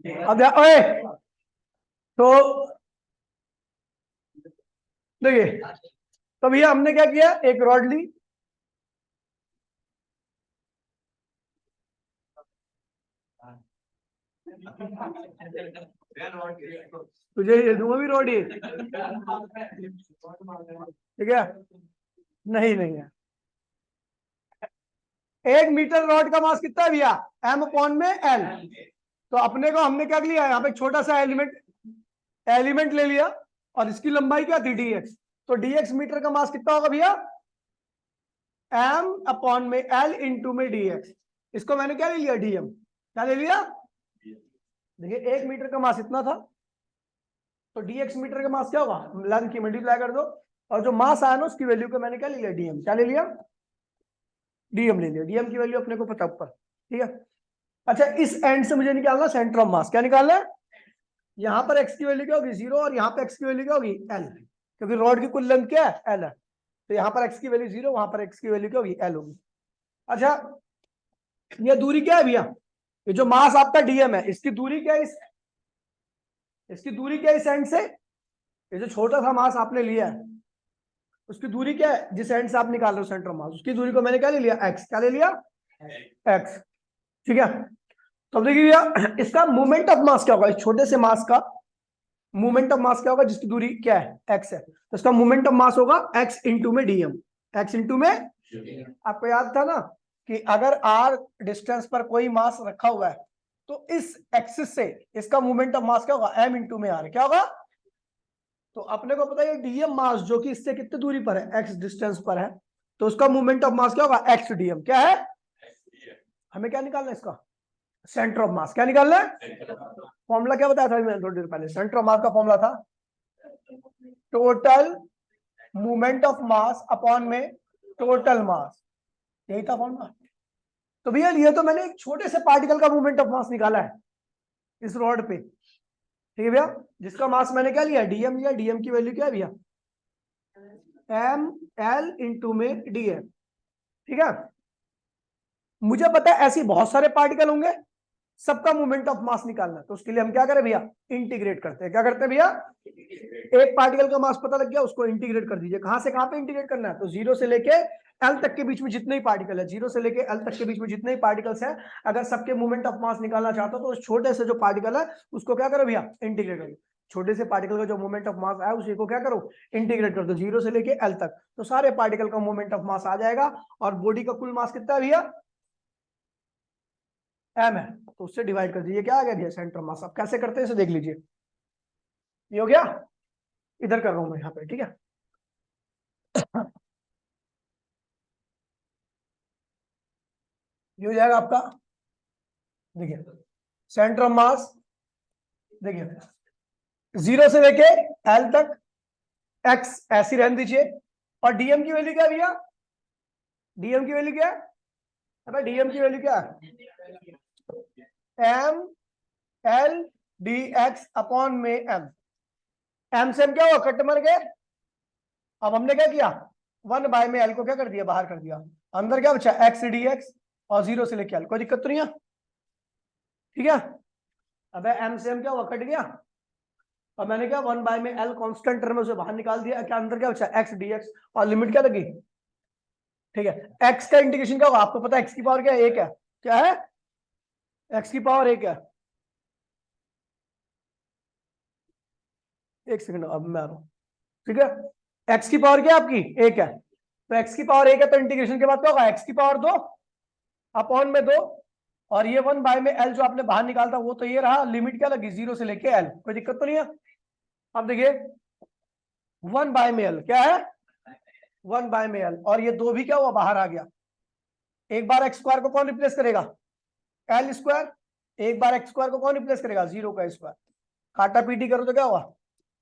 अब ओए, तो देखिए, तो भैया हमने क्या किया, एक रॉड ली, तुझे ये दूंगा भी रॉड ये, ठीक है, नहीं नहीं है। 1 मीटर रॉड का मास कितना है भैया, एम अपॉन में एल। तो अपने को हमने क्या लिया, यहाँ पे छोटा सा एलिमेंट ले लिया, और इसकी लंबाई क्या थी, डीएक्स। तो डीएक्स मीटर का मास कितना होगा भैया, एम अपॉन में एल इंटू में डीएक्स। इसको मैंने क्या ले लिया, डीएम। क्या ले लिया, देखिए 1 मीटर का मास इतना था, तो डीएक्स मीटर का मास क्या होगा, लेंथ की मल्टीप्लाई कर दो, और जो मास आया ना उसकी वैल्यू को मैंने क्या ले लिया, डीएम। क्या ले लिया, डीएम ले लिया। डीएम की वैल्यू अपने को पता ऊपर, ठीक है। अच्छा, इस एंड से मुझे निकालना सेंटर ऑफ मास। क्या निकालना है, यहां पर एक्स की वैल्यू क्या होगी, 0, और यहाँ पे एक्स की वैल्यू क्या होगी, एल, क्योंकि रॉड की कुल लेंथ क्या है, एल है। तो यहाँ पर एक्स की वैल्यू 0, वहां पर एक्स की वैल्यू क्या होगी, एल होगी। अच्छा, ये दूरी क्या है भैया, ये जो मास आपका डीएम है, इसकी दूरी क्या है, इसकी दूरी क्या है इस एंड से, ये जो छोटा सा मास आपने लिया है उसकी दूरी क्या है, जिस एंड से आप निकाल रहे हो सेंटर मास, उसकी दूरी को मैंने क्या ले लिया, एक्स। क्या ले लिया, एक्स, ठीक है। तो अब देखिए भैया, इसका मोमेंट ऑफ मास क्या होगा, इस छोटे से मास का मोमेंट ऑफ मास क्या होगा, जिसकी दूरी क्या है, एक्स है। तो इसका मोमेंट ऑफ मास होगा एक्स इंटू में डीएम। एक्स इंटू में, आपको याद था ना कि अगर आर डिस्टेंस पर कोई मास रखा हुआ है तो इस एक्सिस से इसका मोमेंट ऑफ मास क्या होगा, एम इंटू में आर। क्या होगा, तो अपने को पता है डीएम मास जो कि इससे कितनी दूरी पर है, एक्स डिस्टेंस पर है, तो उसका मोमेंट ऑफ मास क्या होगा, एक्स डीएम। क्या है, हमें क्या निकालना है इसका, सेंटर ऑफ मास। क्या निकालना है, फॉर्मूला क्या बताया था मैंने थोड़ी देर पहले, सेंटर ऑफ मास का फॉर्मूला था total movement of mass upon में टोटल मास, यही था फॉर्मूला। तो भैया ये तो मैंने एक छोटे से पार्टिकल का मूवमेंट ऑफ मास निकाला है इस रॉड पे, ठीक है भैया, जिसका मास मैंने क्या लिया, डीएम लिया। डीएम की वैल्यू क्या है भैया, एम एल इंटू में डीएम, ठीक है। मुझे पता है ऐसे बहुत सारे पार्टिकल होंगे, सबका मोमेंट ऑफ मास निकालना है, तो उसके लिए हम क्या करें भैया, इंटीग्रेट करते हैं। क्या करते हैं भैया, एक पार्टिकल का मास पता लग गया, उसको इंटीग्रेट कर दीजिए। कहां से कहां पे इंटीग्रेट करना है, तो 0 से लेके एल तक के बीच में जितने ही पार्टिकल है, 0 से लेके एल तक के बीच में जितने ही पार्टिकल्स हैं, अगर सबके मूवमेंट ऑफ मास निकालना चाहते हो तो उस छोटे से जो पार्टिकल है उसको क्या करो भैया, इंटीग्रेट करो। छोटे से पार्टिकल का जो मूवमेंट ऑफ मास आया उसी को क्या करो, इंटीग्रेट कर दो 0 से लेके एल तक, तो सारे पार्टिकल का मूवमेंट ऑफ मास आ जाएगा। और बॉडी का कुल मास कितना है भैया, एम है, तो उससे डिवाइड कर दीजिए, क्या आ गया सेंटर मास। अब कैसे करते हैं इसे देख लीजिए, ये हो गया, इधर कर रहा हूं मैं यहाँ पे, ठीक है। ये हो जाएगा आपका, देखिए सेंटर ऑफ मास, देखिए 0 से लेके एल तक एक्स ऐसी रहने दीजिए। और डीएम की वैल्यू क्या है भैया, डीएम की वैल्यू क्या है, अबे डीएम की वैल्यू क्या है, M L D X upon में एम। एम से एम क्या हुआ, कट मर गए। अब हमने क्या किया, 1 बाय में एल को क्या कर दिया, बाहर कर दिया, अंदर क्या बचा, एक्स डी एक्स, और 0 से लेके एल, कोई दिक्कत तो नहीं है, ठीक है। अब एम से एम क्या हुआ, कट गया। और मैंने क्या 1 बाय में एल कॉन्स्टेंट टर्म में उसे बाहर निकाल दिया, क्या अंदर क्या बचा, एक्स डी एक्स, और लिमिट क्या लगी, ठीक है। एक्स का इंटीग्रेशन क्या होगा, आपको पता है एक्स की पावर क्या है, 1 है। क्या है, एक्स की पावर 1 है। एक सेकंड, अब मैं आ रहा हूं, ठीक है। एक्स की पावर क्या है आपकी, 1 है, तो एक्स की पावर 1 है, तो इंटीग्रेशन के बाद क्या होगा, एक्स की पावर 2 अपॉन में 2, और ये 1 बाय में एल जो आपने बाहर निकालता वो तो ये रहा, लिमिट क्या लगी 0 से लेके एल, कोई दिक्कत तो नहीं है। अब देखिए 1 बाय में एल क्या है, 1 बाय में एल, और ये 2 भी क्या हुआ, बाहर आ गया। एक बार एक्स स्क्वायर को कौन रिप्लेस करेगा, एल स्क्वायर। एक बार एक्स स्क्वायर को कौन रिप्लेस करेगा, 0 का स्क्वायर। काटा पीटी करो तो क्या हुआ,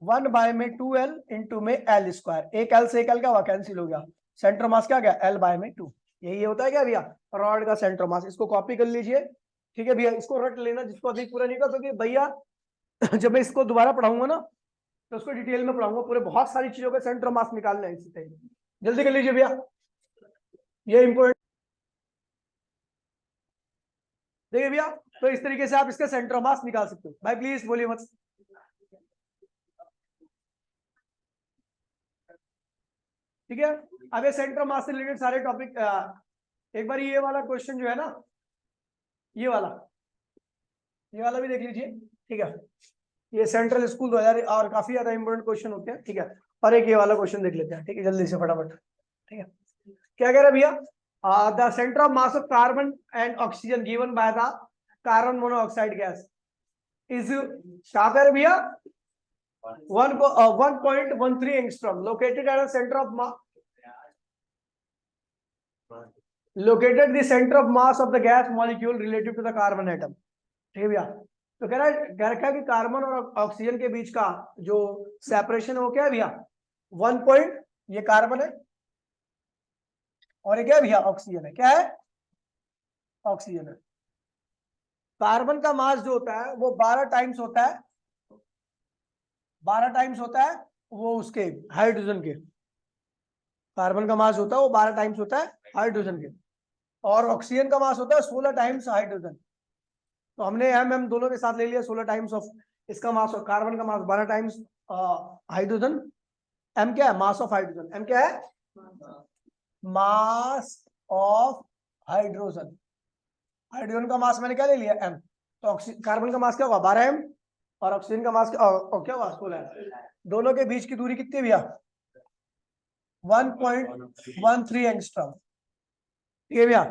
1 बाय में 2 एल इंटू में एल स्क्वायर। एक एल से एक एल क्या हुआ, कैंसिल हो गया, सेंटर मास क्या गया, L/2। यही होता है क्या भैया, रॉड का सेंटर मास। इसको कॉपी कर लीजिए, ठीक है भैया, इसको रट लेना जिसको अभी पूरा नहीं कर, क्योंकि भैया जब मैं इसको दोबारा पढ़ाऊंगा ना तो उसको डिटेल में पढ़ाऊंगा, पूरे बहुत सारी चीजों का सेंटर मास निकालना है इसी टाइम। जल्दी कर लीजिए भैया, ये इंपॉर्टेंट देखिए भैया, तो इस तरीके से आप इसका सेंटर ऑफ मास निकाल सकते हो। भाई प्लीज बोलिए मत। ठीक है, अब ये सेंटर ऑफ मास से रिलेटेड सारे टॉपिक, एक बार ये वाला क्वेश्चन जो है ना, ये वाला भी देख लीजिए। ठीक है, ये सेंट्रल स्कूल 2000 और काफी ज्यादा इंपोर्टेंट क्वेश्चन होते हैं। ठीक है, और एक ये वाला क्वेश्चन देख लेते हैं। ठीक है, जल्दी से फटाफट। ठीक है, क्या कह रहे हैं भैया, the centre of mass of carbon and oxygen given by the carbon monoxide gas is, क्या कह रहे भैया, 1.13 angstrom located at the centre of located the center of mass of the gas molecule relative to the carbon atom। ठीक है भैया, तो कह रखा है कि कार्बन और ऑक्सीजन के बीच का जो सेपरेशन है वो क्या है भैया, 1 पॉइंट, ये कार्बन है और ये क्या है भैया, ऑक्सीजन है। क्या है, ऑक्सीजन है। कार्बन का मास जो होता है वो 12 टाइम्स होता है, 12 टाइम्स होता है वो उसके हाइड्रोजन के। कार्बन का मास होता है वो 12 टाइम्स होता है हाइड्रोजन के, और ऑक्सीजन का मास होता है 16 टाइम्स हाइड्रोजन। तो हमने एम दोनों के साथ ले लिया 16 टाइम्स ऑफ इसका मास, और कार्बन का मास 12 टाइम्स हाइड्रोजन। एम क्या है, मास ऑफ हाइड्रोजन। एम क्या है, मास ऑफ हाइड्रोजन। हाइड्रोजन का मास मैंने क्या ले लिया, एम। तो कार्बन का मास क्या होगा, 12 एम, और ऑक्सीजन का मास क्या होगा, 16। दोनों के बीच की दूरी कितनी भैया, 1.13 एंगस्ट्रॉम। ठीक है भैया,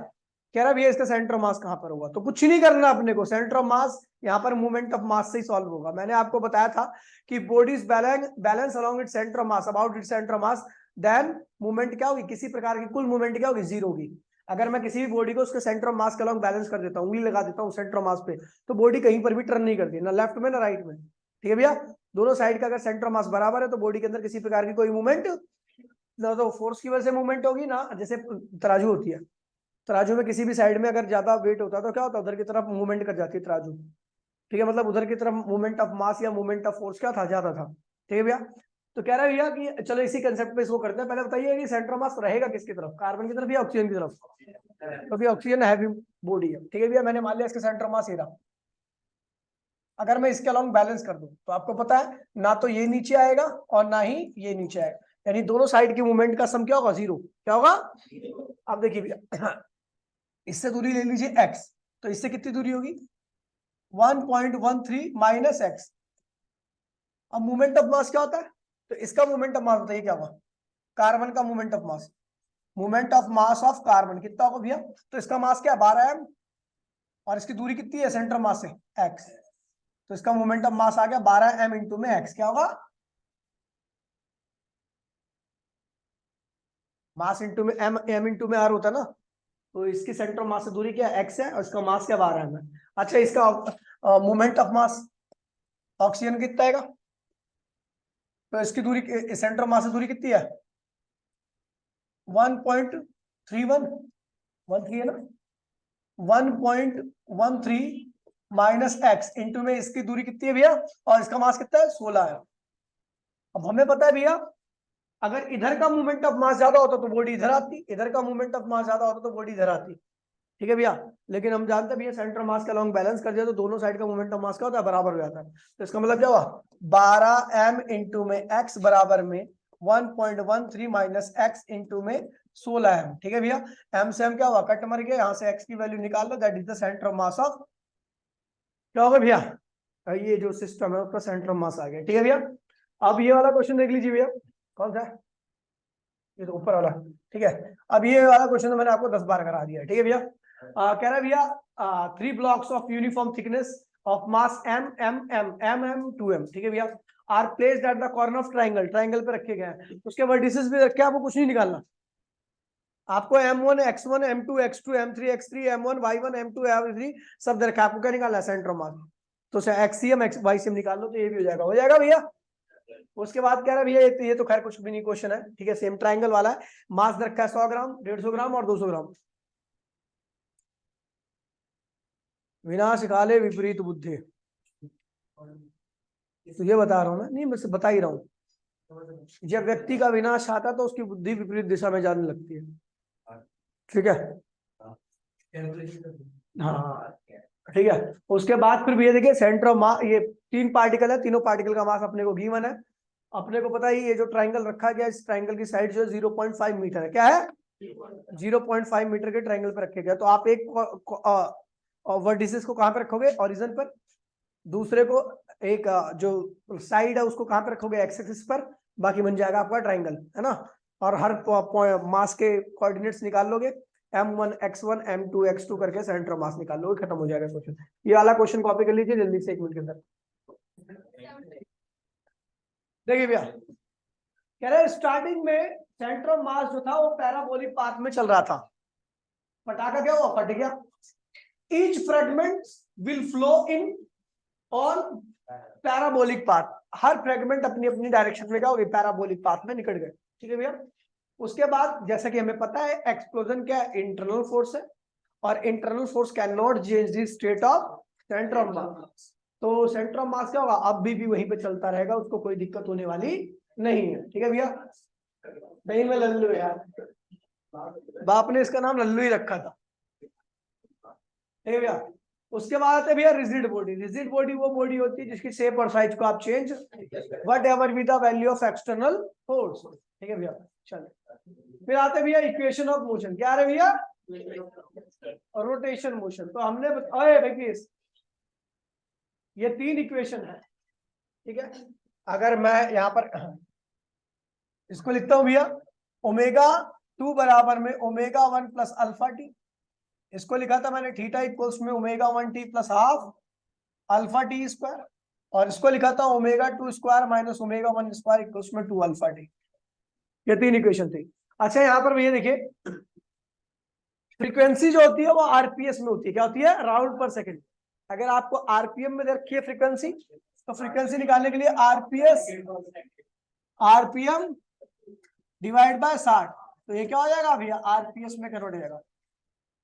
कह रहा भैया इसका सेंटर ऑफ मास कहां पर होगा, तो कुछ नहीं करना अपने को, सेंटर ऑफ मास यहाँ पर मूवमेंट ऑफ मास से ही सॉल्व होगा। मैंने आपको बताया था कि bodies balance along it centre of mass, about it centre of mass, then movement क्या होगी, किसी प्रकार की कुल मूवमेंट क्या होगी, जीरो होगी। अगर मैं किसी भी बॉडी को उसके सेंटर ऑफ मास के अलोंग बैलेंस कर देता हूँ, उंगली लगा देता हूँ सेंटर ऑफ मास पे, तो बॉडी कहीं पर भी टर्न नहीं करती, ना लेफ्ट में ना राइट में। ठीक है भैया, दोनों साइड का अगर सेंटर ऑफ मास बराबर है तो बॉडी के अंदर किसी प्रकार की कोई मूवमेंट, ना तो फोर्स की वजह से मूवमेंट होगी, ना जैसे तराजू होती है, तराजू में किसी भी साइड में अगर ज्यादा वेट होता है तो क्या होता है, उधर की तरफ मूवमेंट कर जाती है तराजू। ठीक है, मतलब उधर की तरफ मूवमेंट ऑफ मास या मूवमेंट ऑफ फोर्स क्या था, ज्यादा था। ठीक है भैया, तो कह रहा है भैया कि चलो इसी कंसेप्ट पे इसको करते हैं। पहले बताइए कि सेंटर ऑफ मास रहेगा किसकी तरफ, कार्बन की तरफ या ऑक्सीजन की तरफ, क्योंकि ऑक्सीजन हैवी बॉडी है। ठीक है भैया, मैंने मान लिया इसका सेंटर ऑफ मास ये रहा। अगर मैं इसके अलोंग बैलेंस कर दूं तो आपको पता है ना तो ये नीचे आएगा और ना ही ये नीचे आएगा, यानी दोनों साइड की मूवमेंट का सम क्या होगा, जीरो। क्या होगा, अब देखिए भैया, इससे दूरी ले लीजिए x, तो इससे कितनी दूरी होगी, 1.13 माइनस एक्स। अब मूवमेंट ऑफ मास क्या होता है, तो इसका मूवमेंट ऑफ मास बताइए क्या होगा, कार्बन का movement of mass, movement of mass of carbon कितना होगा भैया, तो इसका मास क्या है, 12 एम, और इसकी दूरी कितनी है सेंटर मास से, x। तो इसका मूवमेंट ऑफ मास आ गया 12 एम इंटू में x, क्या होगा, मास इंटू में एम, एम इंटू में आर होता है ना, तो इसकी सेंटर मास से दूरी क्या है, x है, और इसका मास क्या 12 है। अच्छा, इसका मूवमेंट ऑफ मास ऑक्सीजन कितना आएगा, तो इसकी दूरी सेंटर मास से दूरी कितनी है, 1.31, 13 है ना, 1.13 माइनस एक्स इंटू में इसकी दूरी कितनी है भैया, और इसका मास कितना है, 16 है। अब हमें पता है भैया, अगर इधर का मूवमेंट ऑफ मास ज्यादा होता तो बॉडी इधर आती, इधर का मूवमेंट ऑफ मास ज्यादा होता तो बॉडी इधर आती। ठीक है भैया, लेकिन हम जानते हैं भैया सेंटर मास का लॉन्ग बैलेंस कर दिया तो दोनों साइड का मोमेंट ऑफ मास क्या होता है, बराबर हो जाता है। तो इसका मतलब क्या हुआ, 12 एम इंटू में एक्स बराबर में 1.13 माइनस एक्स इंटू में 16 एम। ठीक है भैया, एम से एम क्या हुआ, कट मर गया, यहाँ से एक्स की वैल्यू निकाल लो, that is the centre of mass of, क्या होगा भैया, ये जो सिस्टम है उसका सेंटर ऑफ मास आ गया। ठीक है भैया, अब ये वाला क्वेश्चन देख लीजिए भैया, कौन सा है, ये तो ऊपर वाला। ठीक है, अब ये वाला क्वेश्चन तो मैंने आपको 10 बार करा दिया है। ठीक है भैया, कह रहा है भैया 3 blocks of uniform thickness of mass M M M M M 2m। ठीक है भैया, are placed at the corner of triangle, triangle पे रखे गए हैं, उसके वर्टिसेस भी रखे, आपको कुछ नहीं निकालना, आपको m1 x1 m2 x2 m3 x3 m1 y1 m2 m3 सब दे रखा है, आपको क्या निकालना है, सेंटर ऑफ मास। तो xcm ycm निकाल लो तो ये भी हो जाएगा भैया। उसके बाद कह रहा है भैया ये तो खैर कुछ भी नहीं क्वेश्चन है, ठीक है, सेम ट्राइंगल वाला है, मास रखा है 100 ग्राम, 150 ग्राम और 200 ग्राम। विनाश काले विपरीत बुद्धि, तो ये बता रहा हूं ना, नहीं बस बता ही रहा हूं, जब व्यक्ति का विनाश आता तो उसकी बुद्धि विपरीत दिशा में जाने लगती है। ठीक है, हाँ, ठीक है। उसके बाद फिर ये देखिए सेंटर ऑफ मास, ये 3 पार्टिकल है, तीनों पार्टिकल का मास अपने को गिवन है। अपने को पता है ये जो ट्राइंगल रखा गया, इस ट्राइंगल की साइड जो है 0.5 मीटर है। क्या है? 0.5 मीटर के ट्राइंगल पे रखे गए। तो आप एक वर्टिसेस को कहां पे रखोगे? ओरिजिन पर। दूसरे को एक जो साइड है उसको कहां पे रखोगे? एक्स एक्सिस पर। बाकी बन जाएगा आपका ट्राइंगल, है ना। और हर मास के कोऑर्डिनेट्स निकाल लोगे, m1 x1 m2 x2 करके सेंटर ऑफ मास निकाल लोगे, खत्म हो जाएगा क्वेश्चन। ये वाला क्वेश्चन कॉपी कर लीजिए जल्दी से 1 मिनट के अंदर। देखिए भैया, कह रहे स्टार्टिंग में सेंटर ऑफ मास जो था वो पैराबोलिक पाथ में चल रहा था। पटाखा क्या हुआ? फट गया। Each fragment will flow in on parabolic path. Her fragment अपनी अपनी डायरेक्शन में क्या होगी? पैराबोलिक पाथ में निकल गए। ठीक है भैया। उसके बाद जैसा कि हमें पता है एक्सप्लोजन क्या है? इंटरनल फोर्स है, और internal force can not change the state of centre of मास। तो सेंटर ऑफ मास क्या होगा? अब भी वहीं पे चलता रहेगा, उसको कोई दिक्कत होने वाली नहीं है। ठीक है भैया। नहीं में लल्लू यार, बाप ने इसका नाम लल्लू ही रखा था। ठीक है भैया। उसके बाद आते भैया रिजिड बॉडी। रिजिड बॉडी वो बॉडी होती है जिसकी शेप और साइज को आप change what ever with the value of external force. ठीक है भैया। चलो फिर आते भैया इक्वेशन ऑफ मोशन। क्या है भैया? Rotation motion. तो हमने बताया देखिए ये 3 इक्वेशन है। ठीक है। अगर मैं यहाँ पर इसको लिखता हूं भैया, ओमेगा 2 बराबर में ओमेगा 1 प्लस अल्फा टी। इसको लिखा था मैंने थीटा इक्वल्स में omega 1 T plus half alpha T square. और इसको लिखा था omega 2 square minus omega 1 square equals में 2 अल्फा टी। ये 3 इक्वेशन थी। अच्छा यहाँ पर भैया देखिए फ्रीक्वेंसी जो होती है वो आरपीएस में होती है। क्या होती है? राउंड पर सेकंड। अगर आपको आरपीएम में रखी है फ्रीक्वेंसी, तो फ्रीक्वेंसी निकालने के लिए आरपीएम डिवाइड बाय 60। तो ये क्या हो जाएगा भैया? आरपीएस में कन्वर्ट हो जाएगा।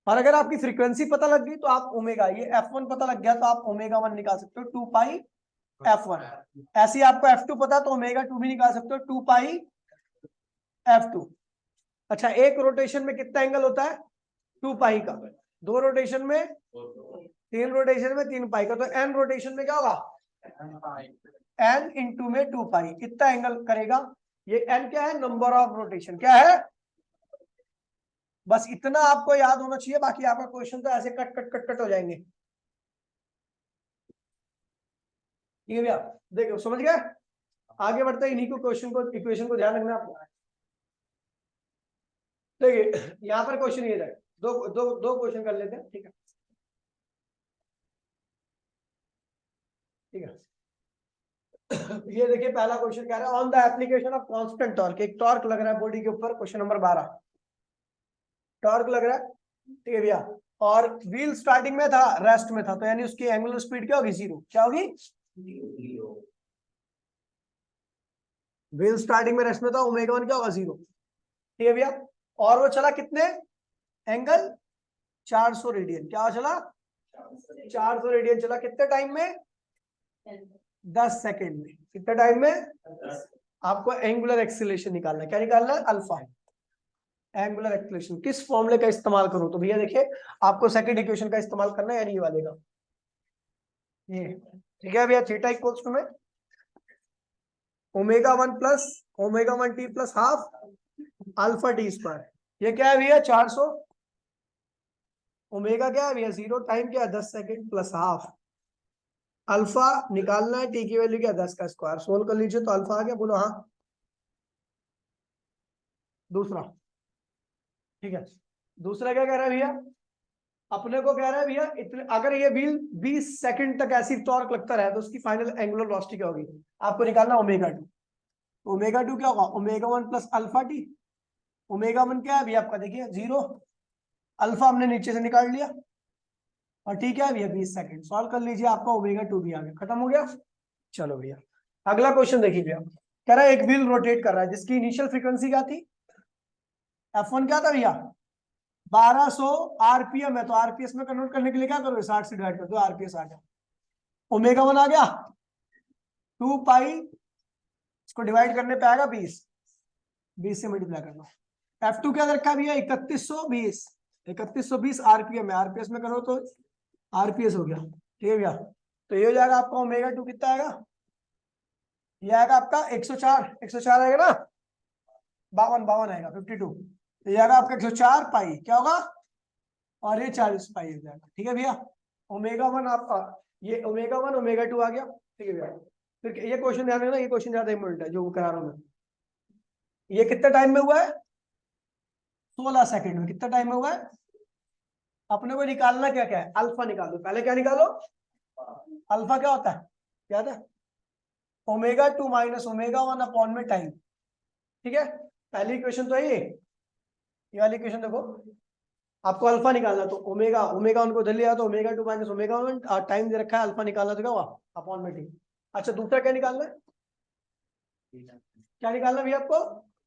और अगर आपकी फ्रीक्वेंसी पता लग गई तो आप ओमेगा, ये f1 पता लग गया तो आप ओमेगा 1 निकाल सकते हो 2 पाई f1। ऐसे ही आपको f2 पता तो ओमेगा 2 भी निकाल सकते हो 2 पाई f2। अच्छा एक रोटेशन में कितना एंगल होता है? 2 पाई का। 2 रोटेशन में, 3 रोटेशन में 3 पाई का। तो n रोटेशन में क्या होगा? n इंटू में 2 पाई। कितना एंगल करेगा? ये n क्या है? Number of rotation. क्या है? बस इतना आपको याद होना चाहिए, बाकी आपका क्वेश्चन तो ऐसे कट कट कट कट हो जाएंगे। ठीक है भैया। देखो समझ गए? आगे बढ़ते हैं, इन्हीं को क्वेश्चन को इक्वेशन को ध्यान रखना आपको। देखिए यहाँ पर क्वेश्चन ये जाए, दो क्वेश्चन कर लेते हैं। ठीक है। ठीक है। ये देखिए पहला क्वेश्चन कह रहा है on the application of constant torque. एक टॉर्क लग रहा है बॉडी के ऊपर। क्वेश्चन नंबर 12 टॉर्क लग रहा है। ठीक है भैया। और व्हील स्टार्टिंग में था, रेस्ट में था, तो यानी उसकी एंगुलर स्पीड क्या होगी? 0। क्या होगी? व्हील स्टार्टिंग में रेस्ट में था, ओमेगा 1 क्या होगा? 0। ठीक है भैया। और वो चला कितने एंगल? 400 रेडियन। क्या चला? 400 रेडियन चला। कितने टाइम में? 10 सेकेंड में। कितने टाइम में? आपको एंगुलर एक्सीलरेशन निकालना है। क्या निकालना है? अल्फा। एंगुलर एक्सीलरेशन किस फॉर्मूले का इस्तेमाल करूं? तो भैया देखिए आपको सेकंड इक्वेशन का इस्तेमाल करना है, यानी ये वाले का। ये ठीक है भैया। थीटा इक्वल्स टू में omega 1 plus omega 1 T plus half alpha T square. ये क्या है भैया? 400। ओमेगा क्या है भैया? 0। टाइम क्या है? 10 सेकेंड प्लस हाफ। अल्फा निकालना है, टी की वैल्यू क्या? 10 का स्क्वायर। सोल्व कर लीजिए तो अल्फा आ गया। बोलो हाँ। दूसरा। ठीक है। दूसरा क्या कह रहा है भैया? अपने को कह रहा है भैया इतने अगर ये व्हील 20 सेकंड तक ऐसी टॉर्क लगता रहे तो उसकी फाइनल एंगुलर वेलोसिटी क्या होगी? आपको निकालना ओमेगा 2। ओमेगा 2 क्या होगा? Omega 1 plus alpha T. Omega 1 क्या है भैया आपका? देखिए 0। अल्फा हमने नीचे से निकाल लिया, और ठीक है भैया 20 सेकंड। सॉल्व कर लीजिए, आपका ओमेगा 2 भी आ गया। खत्म हो गया। चलो भैया अगला क्वेश्चन देखिए भैया। कह रहा है एक व्हील रोटेट कर रहा है जिसकी इनिशियल फ्रीक्वेंसी क्या थी? f1 क्या था भैया? 1200 आरपीएम है। तो आरपीएस में कन्वर्ट करने के लिए क्या करोगे? 60 से डिवाइड कर दो, आरपीएस आ गया। ओमेगा 1 आ गया 2 पाई, इसको डिवाइड करने पे आएगा 20। 20 से मल्टीप्लाई करना। f2 क्या रखा भैया? 3120। 3120 आरपीएम है। आरपीएस में करो तो आरपीएस हो गया, ठीक है भैया। तो ये हो जाएगा आपका ओमेगा 2 कितना आएगा, ये आएगा आपका 104 आएगा ना, 52 आएगा 52। तो ये आएगा आपका 104 पाई क्या होगा, और ये 40 पाई हो जाएगा, ठीक है भैया। ओमेगा 1 आपका, ये ओमेगा 1 ओमेगा 2 आ गया, ठीक है भैया। फिर ये क्वेश्चन ध्यान रखना, ये क्वेश्चन ज्यादा इंपॉर्टेंट है जो करा रहा हूं मैं। ये कितने टाइम में हुआ है, 16 सेकंड में। कितना टाइम में हुआ है, अपने को निकालना क्या क्या है, अल्फा निकालो पहले। क्या निकालो, अल्फा क्या होता है, क्या होता है, ओमेगा 2 माइनस ओमेगा 1 अपॉन में टाइम, ठीक है। पहली इक्वेशन तो है ये वाली इक्वेशन देखो, आपको अल्फा निकालना, तो ओमेगा ओमेगा उनको उधर लिया, तो ओमेगा 2 माइनस ओमेगा 1 और टाइम दे रखा है, अल्फा निकालना तो क्या हुआ, अपॉन में टी। अच्छा दूसरा क्या निकालना है, क्या निकालना भैया आपको,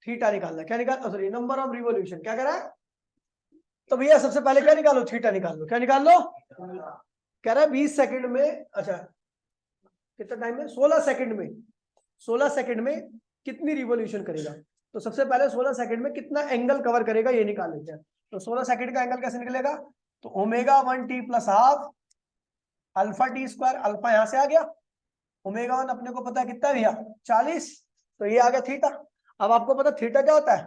थीटा निकालना है। क्या निकाल, सॉरी, नंबर ऑफ रिवॉल्यूशन। क्या कह रहा है, तो भैया सबसे पहले क्या निकालो, थीटा निकाल लो। क्या निकाल लो, कह रहा है 20 सेकंड में, अच्छा कितना टाइम में, 16 सेकंड में, 16 सेकंड में कितनी रिवॉल्यूशन करेगा। तो सबसे पहले 16 सेकंड में कितना एंगल कवर करेगा ये निकाल लेते हैं। तो 16 सेकंड का एंगल कैसे निकलेगा, तो omega 1 T plus half alpha T square, alpha यहां से आ गया, ओमेगा 1 अपने को पता है कितना है भैया 40, तो ये आ गया थीटा। अब आपको पता थीटा क्या होता है,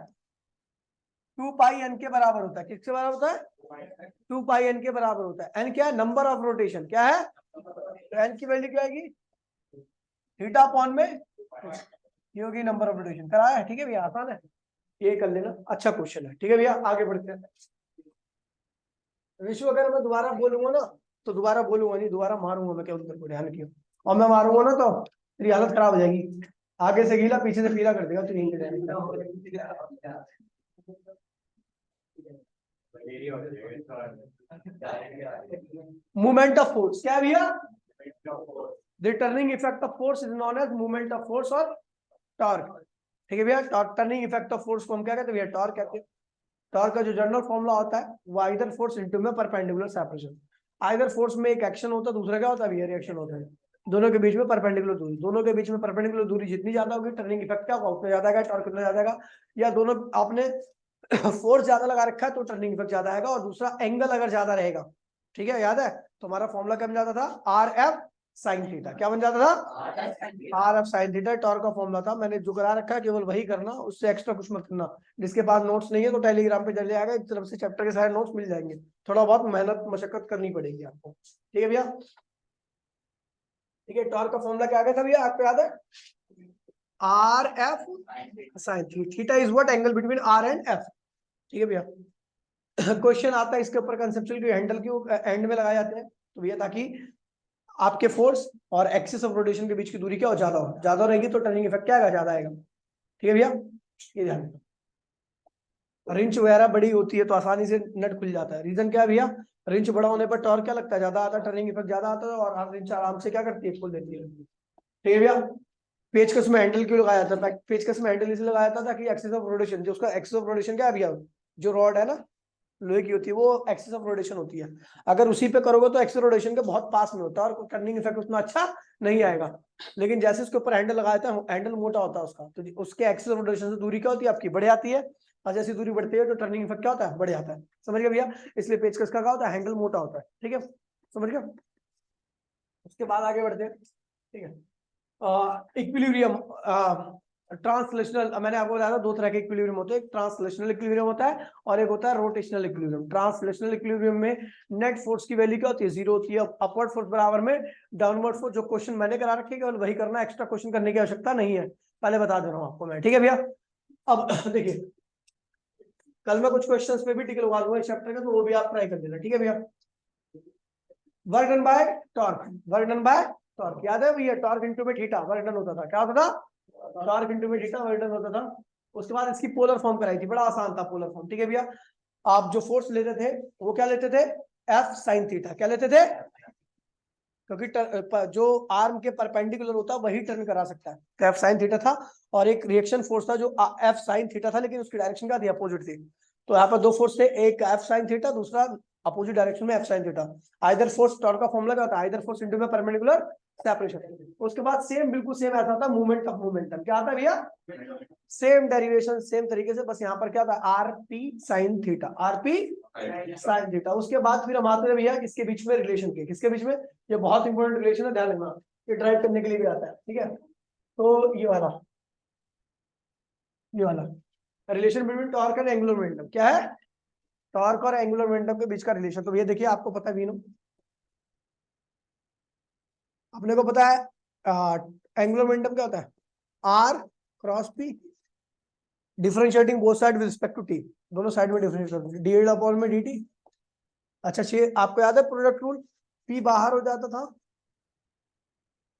2 पाई एन के बराबर होता है। किसके बराबर होता है, 2 पाई एन के बराबर होता है। एन क्या है, नंबर ऑफ रोटेशन। क्या है, तो एन की वैल्यू क्या आएगी, थीटा अपॉन में ये होगी नंबर ऑफ रोटेशन। कराया है, ठीक है भैया, आसान है, ये कर लेना, अच्छा क्वेश्चन है, ठीक है भैया। आगे बढ़ते हैं। विश्व अगर मैं दोबारा बोलूंगा ना, तो दोबारा बोलूंगा नहीं, दोबारा मारूंगा मैं, क्या उत्तर को ध्यान रखियो। और मैं मारूंगा ना तो तेरी हालत खराब हो जाएगी, आगे से गीला पीछे से पीला कर देगा तो यहीं मूवमेंट ऑफ फोर्स। क्या है भैया, the turning effect of force is known as movement of force और टॉर्क, ठीक है भैया। टर्निंग इफेक्ट ऑफ फोर्स को हम क्या कहते हैं भैया, टॉर्क कहते हैं। टॉर्क का जो जनरल फॉर्मूला होता है वो आइदर फोर्स इनटू में परपेंडिकुलर सेपरेशन। आइदर फोर्स में एक एक्शन होता है, दूसरा क्या होता है भैया, रिएक्शन होता है। दोनों के बीच में परपेंडिकुलर दूरी, दोनों के बीच में परपेंडिकुलर दूरी जितनी ज्यादा होगी टर्निंग इफेक्ट क्या होगा, उतना ज्यादा आएगा, टॉर्क उतना ज्यादा आएगा। या दोनों आपने फोर्स ज्यादा लगा रखा है तो टर्निंग इफेक्ट ज्यादा आएगा, और दूसरा एंगल अगर ज्यादा रहेगा, ठीक है, याद है। तो हमारा फॉर्मूला क्या बन जाता था, आर एफ साइन थीटा। क्या बन जाता था, are F sine theta torque का फॉर्मूला था। मैंने जो करा रखा है केवल वही करना, उससे एक्स्ट्रा कुछ मत करना। जिसके पास नोट्स नहीं है तो टेलीग्राम पे चले जाएगा, एक तरफ से चैप्टर के सारे नोट्स मिल जाएंगे। थोड़ा बहुत मेहनत मशक्कत करनी पड़ेगी आपको, ठीक है भैया। ठीक है, टॉर्क का फॉर्मूला क्या आ गया था भैया, आपको याद है, R F sine theta is what, angle between R and F, ठीक है भैया। क्वेश्चन आता है इसके ऊपर कंसेप्चुअल की हैंडल क्यों एंड में लगाए जाते हैं, तो भैया ताकि आपके फोर्स और एक्सिस ऑफ रोटेशन के बीच की दूरी क्या हो, ज्यादा रहेगी तो टर्निंग इफेक्ट क्या आएगा, ज्यादा आएगा, ठीक है भैया। ये ध्यान, रिंच वगैरह बड़ी होती है तो आसानी से नट खुल जाता है। रीजन क्या है भैया, रिंच बड़ा होने पर टॉर्क क्या लगता है, ज्यादा आता है, टर्निंग इफेक्ट ज्यादा आता है, और रिंच आराम से क्या करती है, खोल देती है, ठीक है भैया। पेचकस में हैंडल क्यों लगाया जाता है, पेचकस में हैंडल इसलिए लगाया जाता था कि एक्सिस ऑफ रोटेशन, जो उसका एक्सिस ऑफ रोटेशन क्या है भैया, जो रॉड है ना लोहे की होती है, वो एक्सिस ऑफ रोटेशन होती है। अगर उसी पे करोगे तो एक्सिस रोटेशन के बहुत पास में होता है और टर्निंग इफेक्ट उतना अच्छा नहीं आएगा। लेकिन जैसे उसके ऊपर हैंडल लगाया था, हैंडल मोटा होता है उसका, तो उसके एक्सिस ऑफ रोटेशन से दूरी क्या होती है आपकी, बढ़ जाती है, और जैसी दूरी बढ़ती है तो टर्निंग इफेक्ट क्या होता है, बढ़ जाता है। समझ गए भैया, इसलिए पेचकस का क्या होता है, हैंडल मोटा होता है, ठीक है, समझ गए। उसके बाद आगे बढ़ते हैं, ठीक है। इक्विलिब्रियम, ट्रांसलेशनल, मैंने आपको बताया था दो तरह के इक्विलिब्रियम होते हैं, एक ट्रांसलेशनल इक्विलिब्रियम होता है और एक होता है रोटेशनल इक्विलिब्रियम। ट्रांसलेशनल इक्विलिब्रियम में नेट फोर्स की वैल्यू क्या होती है, जीरो होती है, अपवर्ड फोर्स बराबर में डाउनवर्ड फोर्स। जो क्वेश्चन मैंने करा रखे केवल वही करना, एक्स्ट्रा क्वेश्चन करने की आवश्यकता नहीं है, पहले बता दे रहा हूँ आपको मैं, ठीक है भैया। अब देखिए, कल मैं कुछ क्वेश्चंस पे भी टिक लगा दूंगा इस चैप्टर का, तो वो भी आप ट्राई कर देना, ठीक है भैया। Work done by torque, work done by torque, याद है भैया, टॉर्क इनटू में थीटा वर्क डन होता था, क्या होता था, टॉर्क इनटू में थीटा वर्क डन होता था। उसके बाद इसकी पोलर फॉर्म कराई थी, बड़ा आसान था पोलर फॉर्म, ठीक है भैया। आप जो फोर्स लेते थे वो क्या लेते थे, एफ साइन थीटा, क्या लेते थे, क्योंकि जो आर्म के परपेंडिकुलर होता है वही टर्न करा सकता है, तो एफ साइन थीटा था। और एक रिएक्शन फोर्स था जो एफ साइन थीटा था, लेकिन उसकी डायरेक्शन क्या थी, अपोजिट थी। तो यहाँ पर दो फोर्स थे, एक एफ साइन थीटा, दूसरा अपोजिट डायरेक्शन में F sine theta. Either force, torque का फॉर्मूला क्या होता है, आइदर फोर्स इनटू में परपेंडिकुलर सेपरेशन। उसके बाद सेम बिल्कुल सेम ऐसा था मूवमेंट ऑफ मोमेंटम, क्या आता है भैया, सेम डेरिवेशन सेम तरीके से, बस यहाँ पर क्या था, R P sine theta, R P sine theta. उसके बाद फिर हम आते हैं भैया इसके बीच में रिलेशन के, किसके बीच में, ये बहुत इंपॉर्टेंट रिलेशन है, ध्यान रखना, ये ड्राइव करने के लिए भी आता है, ठीक है। तो ये वाला relation between torque and angular momentum क्या है, टॉर्क और एंगुलर मोमेंटम के बीच का रिलेशन। तो ये देखिए आपको पता है वीनो, अपने को पता है एंगुलर मोमेंटम क्या होता है, R cross P differentiating both side with respect to T, दोनों साइड में डिफरेंशिएट करते हैं, डी अपॉन में dt। अच्छा आपको याद है प्रोडक्ट रूल, पी बाहर हो जाता था,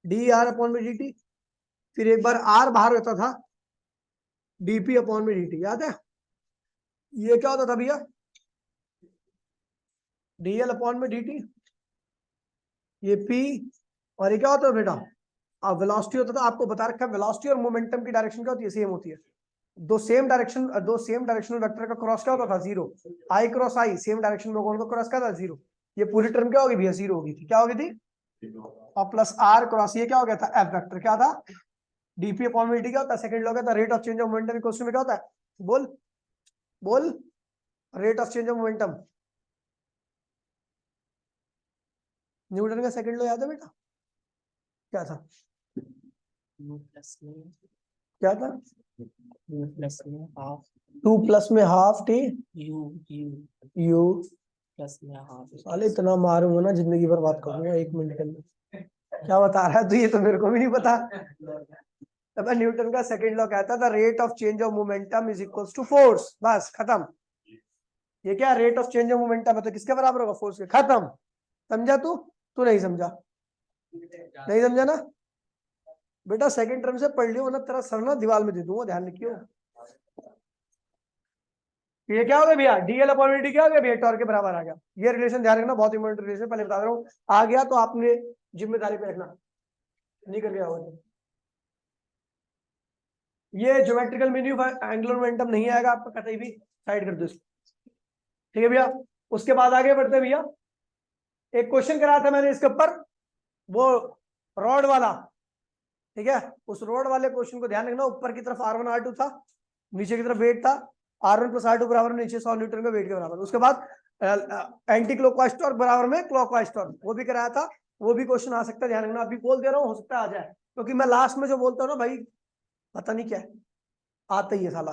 डी आर अपॉन में dt, फिर एक बार आर बाहर होता था, डीपी अपॉन में dt, याद है। ये क्या होता था भैया, डीएल अपॉन में dt, ये पी, और ये क्या होता है बेटा, अब वेलोसिटी होता था, आपको बता रखा है वेलोसिटी और मोमेंटम की डायरेक्शन क्या होती है, सेम होती है। दो सेम डायरेक्शनल वेक्टर का क्रॉस क्या होता था, जीरो, आई क्रॉस आई, सेम डायरेक्शन में कौन का क्रॉस क्या था, जीरो। ये पूरी टर्म क्या होगी भैया, जीरो होगी थी, क्या होगी थी, और प्लस आर क्रॉस ये क्या हो गया था, एफ वेक्टर क्या था, डीपी अपॉन में dt क्या होता है, सेकंड लॉ क्या था, rate of change of momentum equals to में क्या होता है, बोल बोल, rate of change of momentum, Newton का सेकंड लॉ याद है बेटा, क्या था, क्या था, 2 प्लस में हाफ टी यू प्लस में हाफ। साले इतना मारूंगा ना जिंदगी भर बात करूंगा 1 मिनट के अंदर, क्या बता रहा है तू, ये तो मेरे को भी नहीं पता। तब न्यूटन का सेकंड लॉ कहता था rate of change of momentum is equals to force, बस खत्म। ये क्या rate of change of momentum है तो किसके बराबर होगा, फोर्स के, खत्म। समझा तू नहीं समझा, नहीं समझा ना बेटा, सेकंड टर्म से पढ़ लियो, वरना तेरा सर ना दीवार में दे दूंगा, ध्यान रखियो। ये क्या हो गया भैया, डीएल अपॉन dt क्या हो गया भैया, टॉर्क के बराबर आ गया। ये रिलेशन ध्यान रखना, बहुत इंपॉर्टेंट रिलेशन, पहले बता रहा हूँ, आ गया तो आपने जिम्मेदारी पे रखना, नहीं कर गया होगा। ये ज्योमेट्रिकल मीनिंग एंगुलर मोमेंटम नहीं आएगा आपका कतई भी, साइड कर दो इसको, ठीक है भैया। उसके बाद आगे बढ़ते भैया, एक क्वेश्चन कराया था मैंने इसके ऊपर, वो रॉड वाला, ठीक है। उस रोड वाले क्वेश्चन को ध्यान रखना, ऊपर की तरफ R1 R2 था, नीचे की तरफ वेट था, R1 प्लस R2 बराबर नीचे 100 न्यूटन का वेट के बराबर। उसके बाद एंटी क्लॉकवाइज टॉर्क बराबर में क्लॉकवाइज टॉर्क, वो भी कराया था, वो भी क्वेश्चन आ सकता है, ध्यान रखना। अभी बोल दे रहा हूँ, हो सकता है आ जाए, क्योंकि मैं लास्ट में जो बोलता हूँ ना भाई, पता नहीं क्या है, आता ही है साला,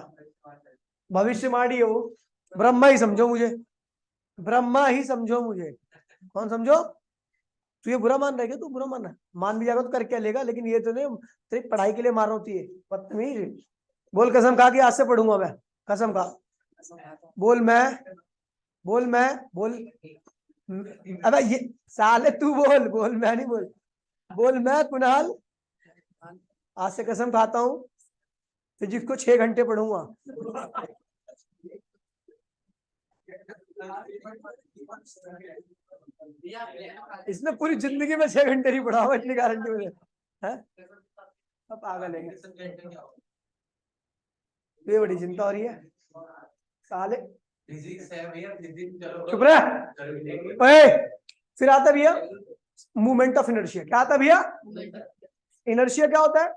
भविष्यवाणी है वो, ब्रह्मा ही समझो मुझे, ब्रह्मा ही समझो मुझे, कौन समझो, तू ये बुरा मान रहा है क्या, तू बुरा मान रहा है, मान भी जाएगा तो कर क्या लेगा, लेकिन ये तो नहीं सिर्फ पढ़ाई के लिए मार होती है, बदतमीज। बोल कसम खा के आज से पढ़ूंगा मैं, कसम खा, बोल मैं बोल, अबे ये साले तू बोल मैं नहीं बोल मैं कुणाल आज से कसम खाता हूँ फिजिक्स को 6 घंटे पढ़ूंगा। इसने पूरी जिंदगी में 6 घंटे नहीं पढ़ा हुआ, इतनी गारंटी मुझे है। अब पागल है, ये बड़ी चिंता हो रही है साले, चुप रहे। फिर आता भैया मूवमेंट ऑफ इनर्शिया, क्या आता भैया, इनर्शिया क्या होता है,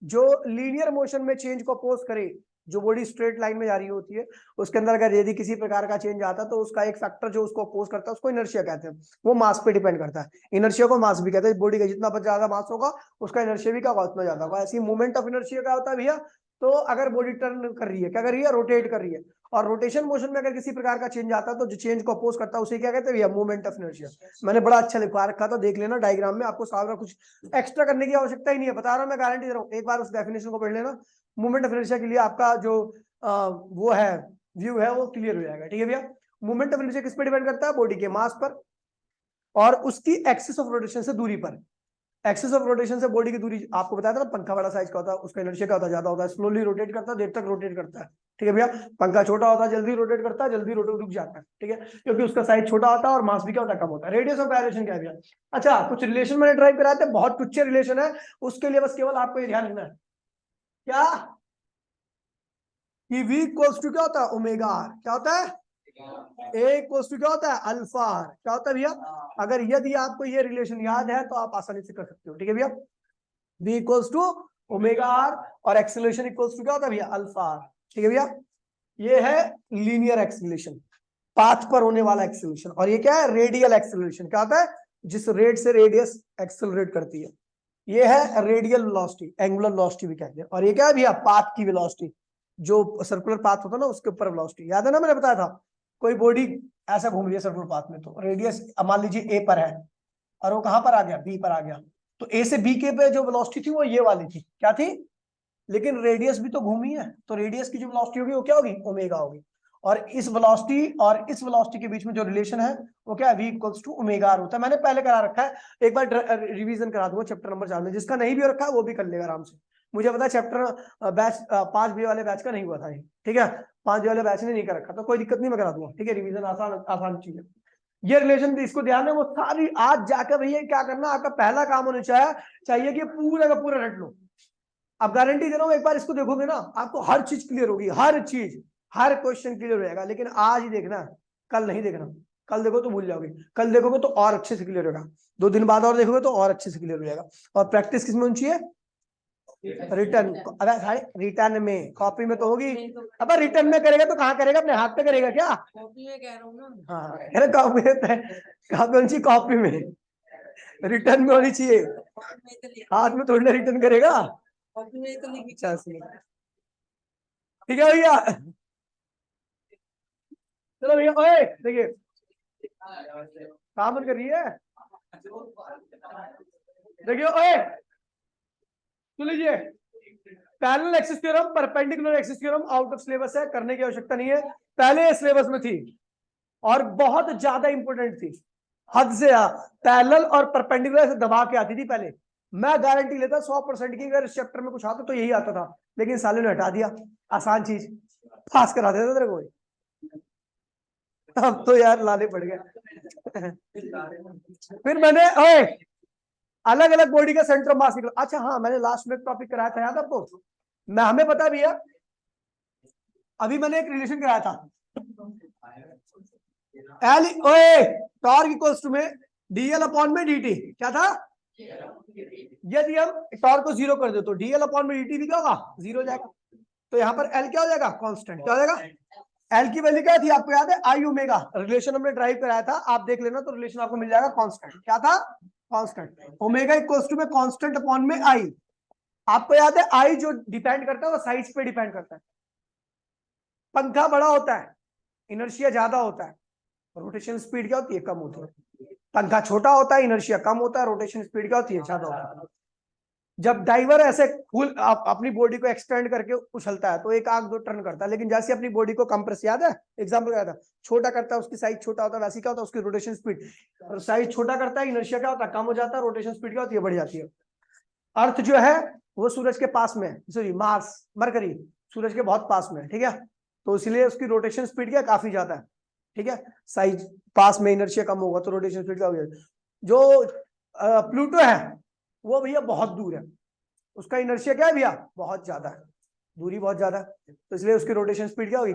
जो लीनियर मोशन में चेंज को अपोज करे, जो बॉडी स्ट्रेट लाइन में जा रही होती है, उसके अंदर अगर यदि किसी प्रकार का चेंज आता है तो उसका एक फैक्टर जो उसको अपोज करता है उसको इनर्शिया कहते हैं। वो मास पे डिपेंड करता है, इनर्शिया को मास भी कहते हैं, बॉडी का जितना ज्यादा मास होगा उसका इनर्शिया भी क्या होगा, उतना ज्यादा होगा। ऐसी मूवमेंट ऑफ इनर्शिया क्या होता है भैया, तो अगर बॉडी टर्न कर रही है, क्या कर रही है, रोटेट कर रही है, और रोटेशन मोशन में अगर किसी प्रकार का चेंज आता है तो जो चेंज को अपोज करता है उसे क्या कहते हैं भैया, मूवमेंट ऑफ इनर्शिया। मैंने बड़ा अच्छा लिखवा रखा था, देख लेना डायग्राम में, आपको सारा कुछ एक्स्ट्रा करने की आवश्यकता ही नहीं है, बता रहा हूं मैं, गारंटी दे रहा हूँ, एक बार उस डेफिनेशन को पढ़ लेना, मूवमेंट ऑफ इनर्शिया के लिए आपका जो वो है व्यू है वो क्लियर हो जाएगा, ठीक है भैया। मूवमेंट ऑफ इनर्शिया किस पे डिपेंड करता है, बॉडी के मास पर और उसकी एक्सिस ऑफ रोटेशन से दूरी पर। एक्सिस ऑफ रोटेशन से बॉडी की दूरी, आपको बताया था ना, पंखा बड़ा साइज का होता है, उसका इनर्शिया क्या होता है, ज्यादा होता है, स्लोली रोटेट करता है, देर तक रोटेट करता है, ठीक है भैया। पंखा छोटा होता है, जल्दी रोटेट करता है, जल्दी रोटेट रुक जाता है, ठीक है, क्योंकि उसका साइज छोटा होता है और मास भी क्या होता है, कम होता है। रेडियस ऑफ गायरेशन क्या है भैया, अच्छा कुछ रिलेशन मैंने ड्राइव कराए थे, बहुत टुच्चे रिलेशन है, उसके लिए बस केवल आपको ये ध्यान रखना है, क्या कि V इक्वल्स टू क्या होता है, ओमेगा आर, क्या होता है, A इक्वल्स टू क्या होता है, अल्फा आर, क्या होता है भैया। अगर यदि आपको ये रिलेशन याद है तो आप आसानी से कर सकते हो, ठीक है भैया। V equals to omega R और एक्सीलरेशन इक्वल्स टू क्या होता है भैया, अल्फा आर, ठीक है भैया। ये है लीनियर एक्सीलरेशन, पाथ पर होने वाला एक्सेलरेशन। और ये क्या है, रेडियल एक्सेलरेशन। क्या होता है, जिस रेट से रेडियस एक्सेलरेट करती है, ये है रेडियल वेलोसिटी, एंगुलर वेलोसिटी भी कहते हैं। और ये क्या है भैया, पाथ की वेलोसिटी, जो सर्कुलर पाथ होता है ना उसके ऊपर वेलोसिटी। याद है ना, मैंने बताया था कोई बॉडी ऐसा घूम रही है सर्कुलर पाथ में, तो रेडियस मान लीजिए ए पर है और वो कहां पर आ गया, बी पर आ गया, तो ए से बी के पे जो वेलोसिटी थी वो ये वाली थी, क्या थी, लेकिन रेडियस भी तो घूमी है, तो रेडियस की जो वेलोसिटी होगी वो क्या होगी, ओमेगा होगी। और इस वेलोसिटी और इस वेलोसिटी के बीच में जो रिलेशन है वो क्या है, v equals to omega R होता है। मैंने पहले करा रखा है, एक बार रिवीजन करा दूंगा चैप्टर नंबर 4 में, जिसका नहीं भी हो रखा है वो भी कर लेगा आराम से। मुझे पता है चैप्टर बैच 5B वाले बैच का नहीं हुआ था, ठीक है, 5B वाले बैच ने नहीं कर रखा, तो कोई दिक्कत नहीं, मैं करा दूंगा, ठीक है, रिवीजन आसान आसान चीज है। ये रिलेशन इसको ध्यान है, वो सारी आज जाकर भैया क्या करना, आपका पहला काम होना चाहिए कि पूरा का पूरा रट लो। अब गारंटी दे रहा हूं, एक बार इसको देखोगे ना आपको हर चीज क्लियर होगी, हर चीज, हर क्वेश्चन क्लियर हो जाएगा। लेकिन आज ही देखना, कल नहीं देखना। कल देखो तो भूल जाओगे, कल देखोगे तो और अच्छे से क्लियर होगा, 2 दिन बाद और देखोगे तो और अच्छे से क्लियर हो जाएगा। और प्रैक्टिस किसमें होनी चाहिए, रिटर्न। अगर रिटर्न में, कॉपी में तो होगी, अब रिटर्न में करेगा तो कहाँ करेगा, अपने हाथ पे करेगा क्या, कॉपी में कह रहा हूँ ना। हाँ, अरे कॉपी में, कॉपी होनी चाहिए, कॉपी में, रिटर्न में होनी चाहिए, हाथ में थोड़ी ना रिटर्न करेगा। कॉपी में तो लिखी। ठीक है भैया, चलो भैया, ओए देखिए काम कर रही है, देखिए ओए सुन लीजिए, parallel axis theorem, perpendicular axis theorem out of syllabus है, करने की आवश्यकता नहीं है, पहले सिलेबस में थी और बहुत ज्यादा इंपॉर्टेंट थी, हद से पैरेलल और परपेंडिकुलर से दबा के आती थी पहले। मैं गारंटी लेता 100% की, अगर इस चैप्टर में कुछ आता तो यही आता था, लेकिन साले ने हटा दिया, आसान चीज पास करा देता तेरे को। अब तो यार लाने पड़ गए। फिर मैंने ओए अलग अलग बॉडी का सेंटर ऑफ मास निकला। अच्छा हाँ, मैंने लास्ट में टॉपिक कराया था, याद आपको, मैं हमें पता भी है, अभी मैंने एक रिलेशन कराया था, एल ओए टॉर्क इक्वल्स टू में डीएल अपॉन में डीटी, क्या था, यदि हम टॉर्क को 0 कर दे तो डीएल अपॉन में डीटी भी क्या होगा, 0 हो जाएगा। तो यहाँ पर एल क्या हो जाएगा, कांस्टेंट, क्या हो जाएगा, एल की वैल्यू क्या थी आपको याद है, आई ओमेगा, रिलेशन हमने ड्राइव कराया था, आप देख लेना तो रिलेशन आपको मिल जाएगा, कांस्टेंट, क्या था, कांस्टेंट, ओमेगा इक्वल्स टू में कांस्टेंट अपॉन में आई। आपको याद है आई जो डिपेंड करता है वो साइज पे डिपेंड करता है, पंखा बड़ा होता है इनर्शिया ज्यादा होता है, रोटेशन स्पीड क्या होती है, कम होती है। पंखा छोटा होता है इनर्शिया कम होता है, रोटेशन स्पीड क्या होती है, ज्यादा होता है। जब डाइवर ऐसे फुल अपनी बॉडी को एक्सटेंड करके उछलता है तो एक आंख 2 टर्न करता है, लेकिन जैसे अपनी बॉडी को कंप्रेस, याद है एग्जांपल क्या था, छोटा करता है उसकी साइज छोटा होता है, वैसे क्या होता है उसकी रोटेशन स्पीड, और साइज छोटा करता है इनर्शिया क्या होता है, कम हो जाता है, रोटेशन स्पीड क्या होती है, बढ़ जाती है। अर्थ जो है वो सूरज के पास में, सॉरी मार्स मरकरी सूरज के बहुत पास में है, ठीक है, तो इसलिए उसकी रोटेशन स्पीड क्या काफी ज्यादा है, ठीक है, साइज पास में, इनर्शिया कम होगा तो रोटेशन स्पीड क्या होगी। जो प्लूटो है वो भैया बहुत दूर है, उसका इनर्शिया क्या है भैया, बहुत ज्यादा है, दूरी बहुत ज्यादा है, तो इसलिए उसकी रोटेशन स्पीड क्या होगी,